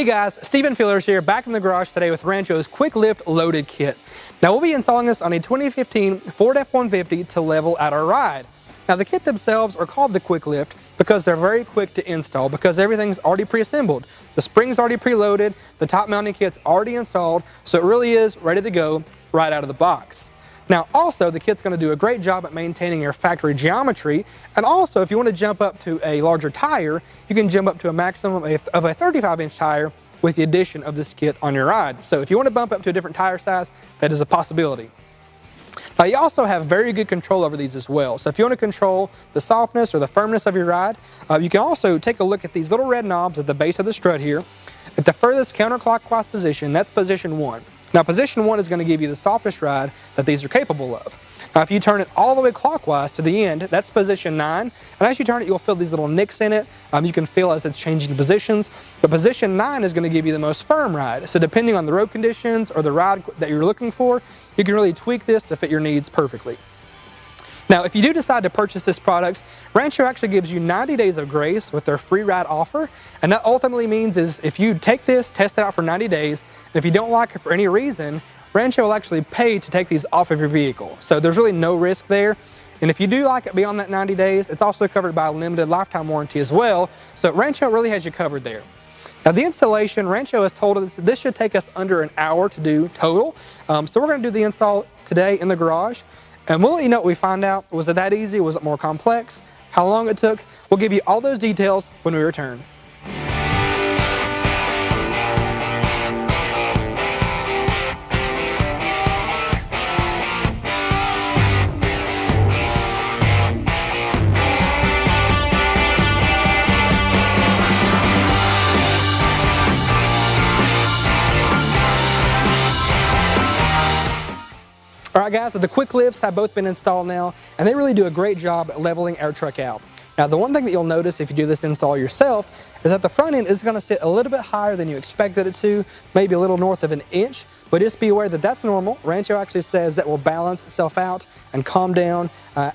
Hey guys, Stephen Fillers here, back in the garage today with Rancho's QuickLIFT Loaded Kit. Now we'll be installing this on a 2015 Ford F-150 to level out our ride. Now the kit themselves are called the QuickLIFT because they're very quick to install because everything's already pre-assembled. The spring's already preloaded, the top mounting kit's already installed, so it really is ready to go right out of the box. Now also, the kit's going to do a great job at maintaining your factory geometry, and also if you want to jump up to a larger tire, you can jump up to a maximum of a 35-inch tire with the addition of this kit on your ride. So if you want to bump up to a different tire size, that is a possibility. Now you also have very good control over these as well. So if you want to control the softness or the firmness of your ride, you can also take a look at these little red knobs at the base of the strut here. At the furthest counterclockwise position, that's position 1. Now position 1 is going to give you the softest ride that these are capable of. Now if you turn it all the way clockwise to the end, that's position 9, and as you turn it you'll feel these little nicks in it. You can feel as it's changing positions, but position 9 is going to give you the most firm ride. So depending on the road conditions or the ride that you're looking for, you can really tweak this to fit your needs perfectly. Now, if you do decide to purchase this product, Rancho actually gives you 90 days of grace with their free ride offer, and that ultimately means is if you take this, test it out for 90 days, and if you don't like it for any reason, Rancho will actually pay to take these off of your vehicle. So there's really no risk there. And if you do like it beyond that 90 days, it's also covered by a limited lifetime warranty as well. So Rancho really has you covered there. Now the installation, Rancho has told us this should take us under an hour to do total. So we're going to do the install today in the garage. And we'll let you know what we find out. Was it that easy? Was it more complex? How long it took? We'll give you all those details when we return. Alright guys, so the QuickLIFTs have both been installed now, and they really do a great job at leveling our truck out. Now the one thing that you'll notice if you do this install yourself is that the front end is going to sit a little bit higher than you expected it to, maybe a little north of an inch, but just be aware that that's normal. Rancho actually says that will balance itself out and calm down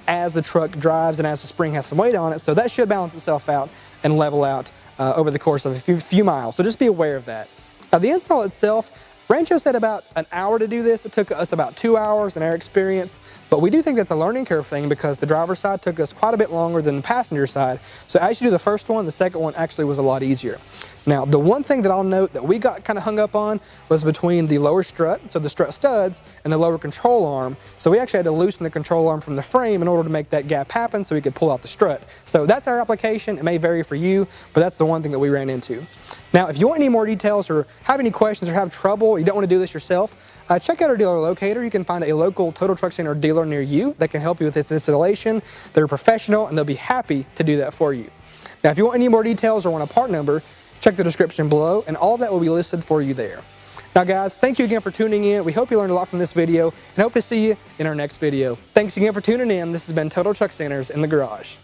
as the truck drives and as the spring has some weight on it, so that should balance itself out and level out over the course of a few miles, so just be aware of that. Now the install itself, Rancho said about an hour to do this. It took us about 2 hours in our experience, but we do think that's a learning curve thing because the driver's side took us quite a bit longer than the passenger side. So as you do the first one, the second one actually was a lot easier. Now, the one thing that I'll note that we got kind of hung up on was between the lower strut, so the strut studs, and the lower control arm. So we actually had to loosen the control arm from the frame in order to make that gap happen so we could pull out the strut. So that's our application. It may vary for you, but that's the one thing that we ran into. Now, if you want any more details or have any questions or have trouble, you don't want to do this yourself, check out our dealer locator. You can find a local Total Truck Center dealer near you that can help you with this installation. They're professional and they'll be happy to do that for you. Now, if you want any more details or want a part number, check the description below and all of that will be listed for you there. Now guys, thank you again for tuning in. We hope you learned a lot from this video and hope to see you in our next video. Thanks again for tuning in. This has been Total Truck Centers in the Garage.